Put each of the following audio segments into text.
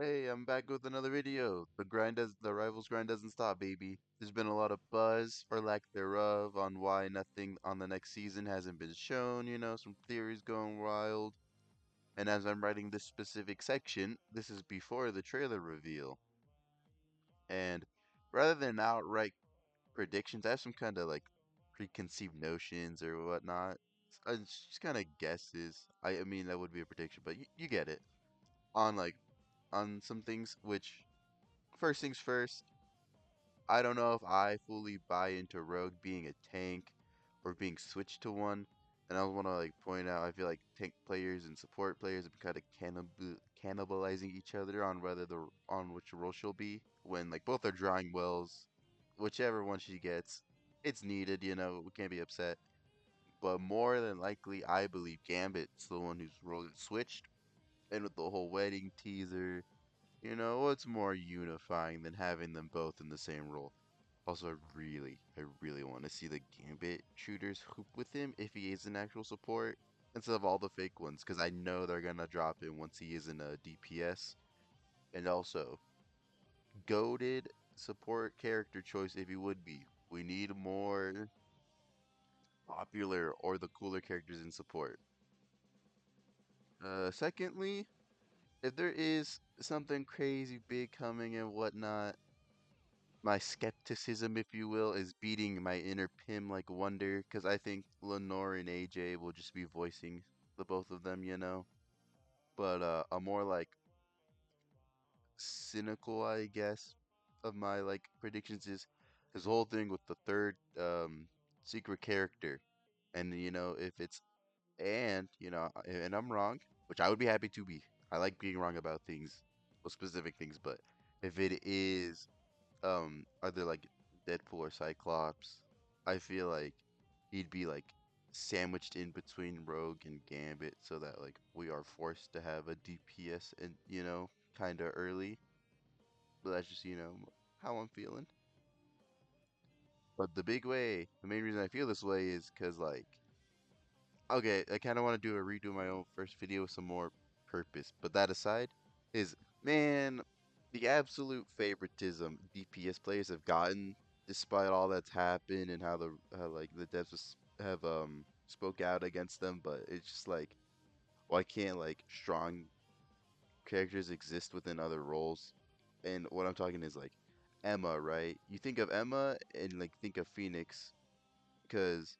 Hey, I'm back with another video. The rivals grind doesn't stop, baby. There's been a lot of buzz, or lack thereof, on why nothing on the next season hasn't been shown, some theories going wild. And as I'm writing this specific section, this is before the trailer reveal. And rather than outright predictions, I have some kind of like preconceived notions or whatnot. It's just kind of guesses. I mean, that would be a prediction, but you get it. On like, on some things, which first things first, I don't know if I fully buy into Rogue being a tank or being switched to one. And I want to like point out, I feel like tank players and support players have been kind of cannibalizing each other on on which role she'll be when like both are drawing wells, whichever one she gets, it's needed. We can't be upset. But more than likely, I believe Gambit's the one whose role gets switched. And with the whole wedding teaser, what's more unifying than having them both in the same role? Also, I really want to see the Gambit shooters hoop with him if he is an actual support instead of all the fake ones, because I know they're gonna drop him once he is in a DPS. And also, goaded support character choice if he would be. We need more popular or the cooler characters in support. Secondly, if there is something crazy big coming and whatnot, my skepticism, if you will, is beating my inner Pim like wonder because I think Lenore and AJ will just be voicing the both of them. But a more like cynical, I guess, of my like predictions is his whole thing with the third secret character, and if it's and I'm wrong, which I would be happy to be. I like being wrong about things, well, specific things, but if it is either like Deadpool or Cyclops, I feel like he'd be like sandwiched in between Rogue and Gambit so that like we are forced to have a DPS and kind of early. But that's just how I'm feeling. But the main reason I feel this way is because like okay, I kind of want to do a redo my own first video with some more purpose. But that aside, is man, the absolute favoritism DPS players have gotten, despite all that's happened and how like the have spoke out against them. But it's just like, why can't like strong characters exist within other roles? And what I'm talking is like Emma, right? You think of Emma and like think of Phoenix because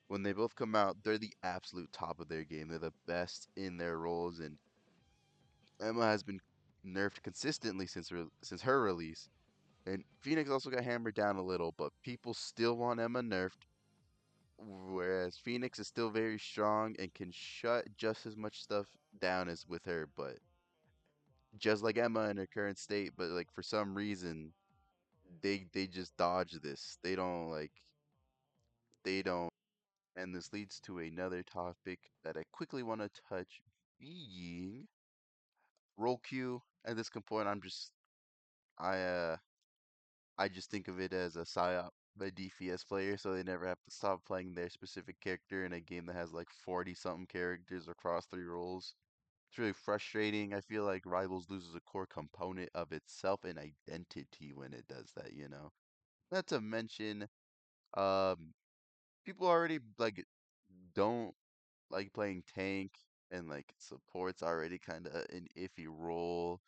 when they both come out, they're the absolute top of their game. They're the best in their roles, and Emma has been nerfed consistently since her release. And Phoenix also got hammered down a little, but people still want Emma nerfed, whereas Phoenix is still very strong and can shut just as much stuff down as with her. But just like Emma in her current state, but like for some reason they just dodge this. They don't. And this leads to another topic that I quickly want to touch, being role queue. At this point, I uh I just think of it as a psyop by DPS players, so they never have to stop playing their specific character in a game that has like 40 something characters across three roles. It's really frustrating. I feel like Rivals loses a core component of itself and identity when it does that. Not to mention, um, people already like don't like playing tank, and like support's already kind of an iffy role.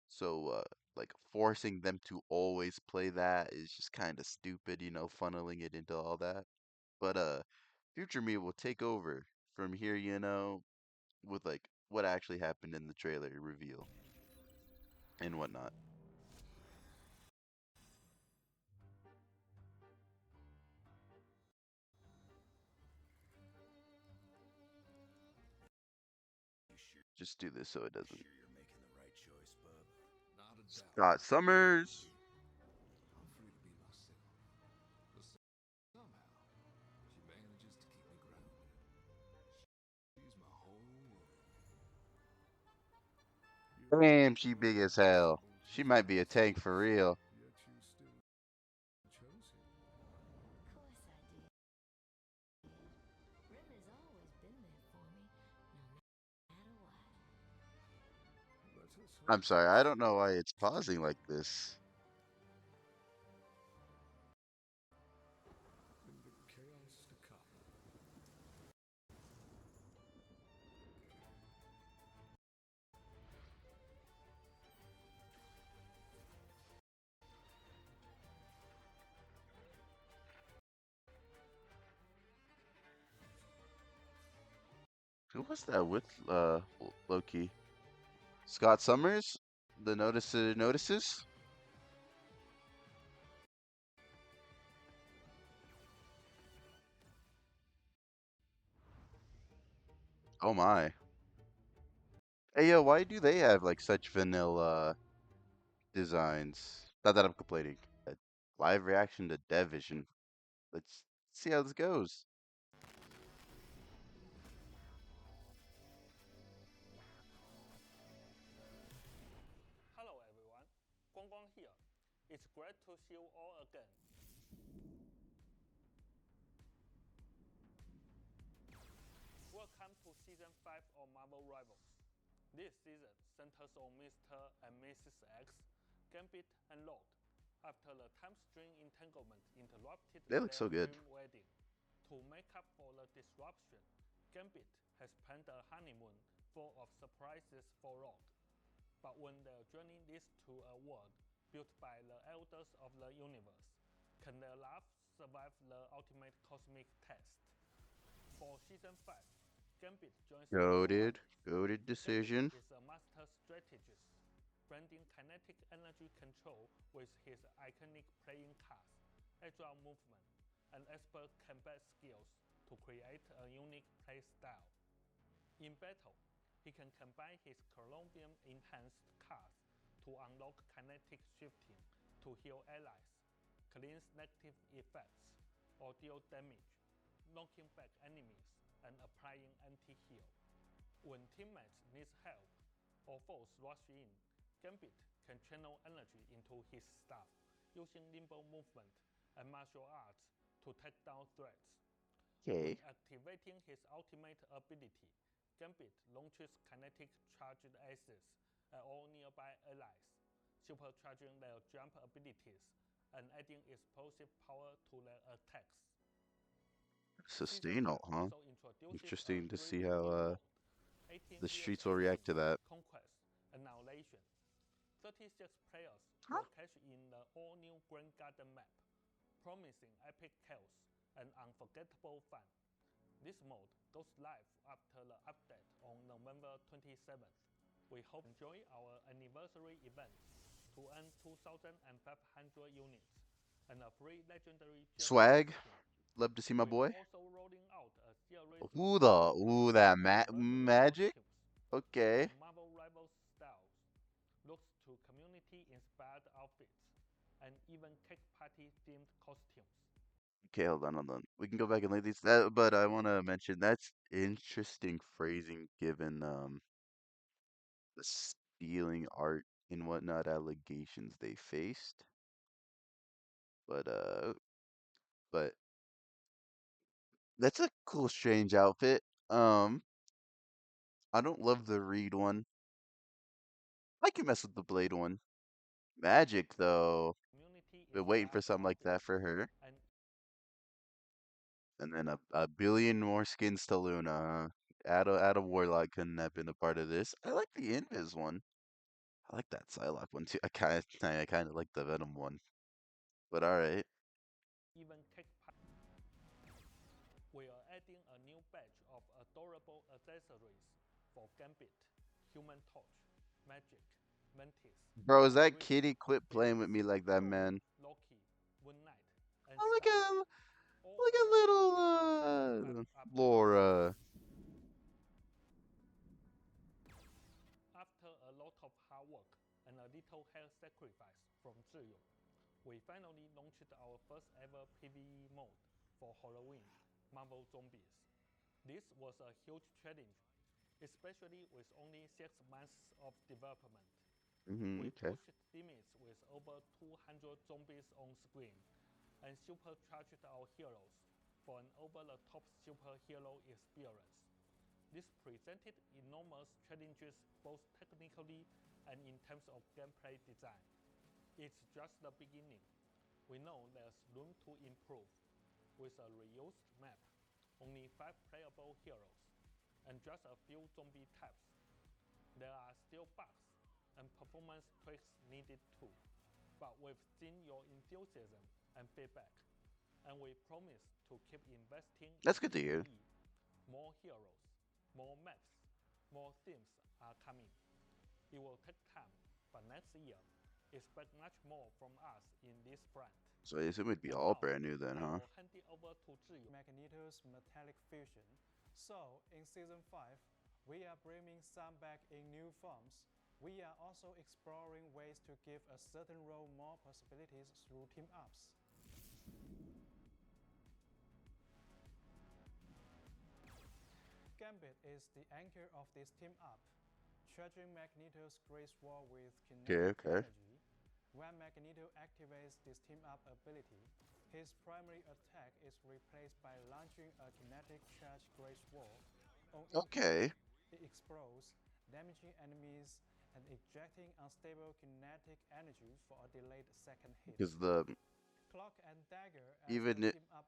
So like forcing them to always play that is just kind of stupid, funneling it into all that. But future me will take over from here, with like what actually happened in the trailer reveal and whatnot. Just do this so it doesn't. Scott Summers. Damn, she big as hell. She might be a tank for real. I'm sorry, I don't know why it's pausing like this. In the chaos to come. Who was that with Loki? Scott Summers? The notices? Oh my. Hey yo, why do they have like such vanilla designs? Not that I'm complaining. Uh, Live reaction to Devision. Let's see how this goes. Hello everyone, Guangguang here. It's great to see you all again. Welcome to Season 5 of Marvel Rivals. This season centers on Mr. and Mrs. X, Gambit, and Lord. After the time string entanglement interrupted They look their so good. dream wedding. To make up for the disruption, Gambit has planned a honeymoon full of surprises for Lord. But when their journey leads to a world built by the elders of the universe, can their love survive the ultimate cosmic test? For Season 5, Gambit joins Lord. Goated Gambit decision. is a master strategist, blending kinetic energy control with his iconic playing cards, agile movement, and expert combat skills to create a unique play style. In battle, he can combine his Columbium enhanced cards to unlock kinetic shifting to heal allies, cleanse negative effects, or deal damage, knocking back enemies and applying anti-heal. When teammates need help or foes rush in, Gambit can channel energy into his staff, using nimble movement and martial arts to take down threats. When Okay. activating his ultimate ability, Gambit launches kinetic charged aces at all nearby allies, supercharging their jump abilities and adding explosive power to their attacks. Season Sustainal, 5 huh? also introduces a Interesting to see thrilling how new mode, 18 the vs streets will 18 react to that. Conquest Annihilation. 36 players Huh? will catch in the all-new Grand Garden map, promising epic chaos and unforgettable fun. This mode goes live after the update on November 27th. We hope you enjoy our anniversary event to earn 2,500 units and a free legendary jetpack Swag. skin. Love to see my We are boy. also rolling out a series of Ooh new that anniversary magic. costumes Okay. from Marvel Rivals styles, looks to community-inspired outfits, and even cake party themed costumes. Okay, hold on. We can go back and look at these. But I want to mention that's interesting phrasing given the stealing art and whatnot allegations they faced. But but that's a cool, strange outfit. I don't love the Reed one. I can mess with the Blade one. Magic though. Been waiting for Community-inspired something like that outfits, for her. and And then a billion more skins to Luna. Adam Warlock couldn't have been a part of this. I like the Invis one. I like that Psylocke one too. I kind of like the Venom one. But all right. even cake party. We are adding a new batch of adorable accessories for Gambit, Human Torch, Magic, Mantis, Bro, is that Reed, kitty quit playing with Phoenix, me like that, Thor, man? Loki, Moon Knight, and Oh, Star-Lord, all look available before at Season 5 little update. Laura. After a lot of hard work and a little hair sacrifice from Zhiyu, we finally launched our first ever PvE mode for Halloween, Marvel Zombies. This was a huge challenge, especially with only 6 months of development. We Okay. pushed limits with over 200 zombies on screen and supercharged our heroes for an over-the-top superhero experience. This presented enormous challenges both technically and in terms of gameplay design. It's just the beginning. We know there's room to improve. With a reused map, only 5 playable heroes, and just a few zombie types, there are still bugs and performance tweaks needed too. But we've seen your enthusiasm and feedback, and we promise to keep investing That's in good to hear. PvE. More heroes, more maps, more themes are coming. It will take time, but next year, expect much more from us in this front. So I assume it'd be And all now, brand new then, I huh? will hand it over to Zhiyu. Magneto's metallic fusion. So, in Season 5, we are bringing some back in new forms. We are also exploring ways to give a certain role more possibilities through team ups. Gambit is the anchor of this team up, charging Magneto's Great Sword with Okay, kinetic okay. energy. When Magneto activates this team up ability, his primary attack is replaced by launching a kinetic charge Great Sword. On impact, Okay. it explodes, damaging enemies and ejecting unstable kinetic energy for a delayed second hit. Because the Clock and Dagger as the even it team up.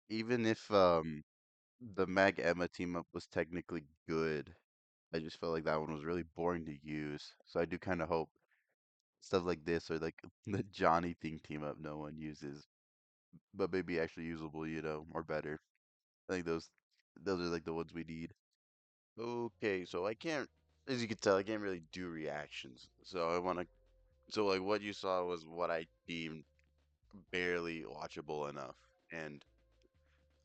even if the Mag Emma team up was technically good, I just felt like that one was really boring to use. So I do kind of hope stuff like this or like the Johnny thing team up no one uses, but maybe actually usable, or better. I think those are like the ones we need. Okay, so I can't, as you can tell, I can't really do reactions. So I want to, so like what you saw was what I deemed barely watchable enough, and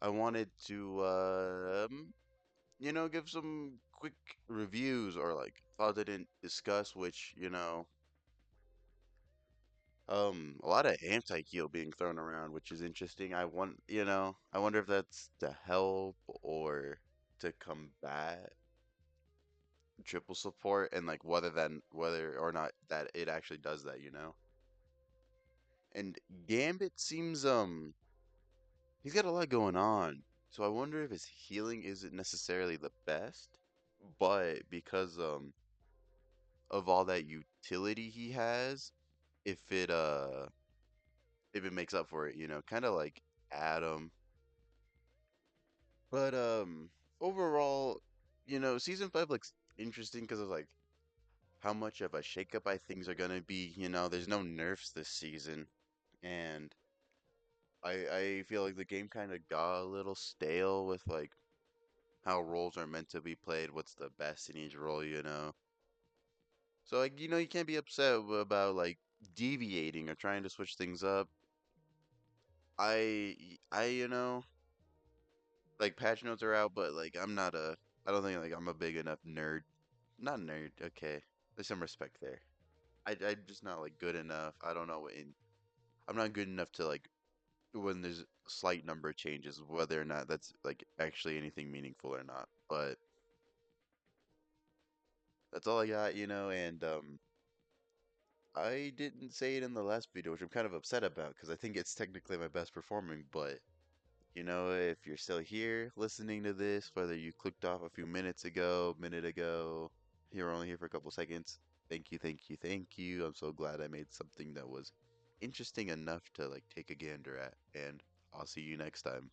I wanted to, give some quick reviews or like thoughts I didn't discuss, which, a lot of anti-heal being thrown around, which is interesting. I wonder if that's to help or to combat triple support and like whether or not that it actually does that. And Gambit seems he's got a lot going on. So I wonder if his healing isn't necessarily the best, but because of all that utility he has, if it makes up for it, kind of like Adam. But overall, season 5 looks interesting because of like how much of a shakeup I think are gonna be. There's no nerfs this season, and I feel like the game kind of got a little stale with like how roles are meant to be played, what's the best in each role. So like you can't be upset about like deviating or trying to switch things up. I like patch notes are out, but like I don't think like I'm a big enough nerd. Not nerd, okay. There's some respect there. I'm just not like good enough. I don't know I'm not good enough to like when there's slight number changes, whether or not that's like actually anything meaningful or not. But that's all I got, and I didn't say it in the last video, which I'm kind of upset about because I think it's technically my best performing, but if you're still here listening to this, whether you clicked off a few minute ago, you're only here for a couple seconds. Thank you, thank you, thank you. I'm so glad I made something that was interesting enough to like take a gander at, and I'll see you next time.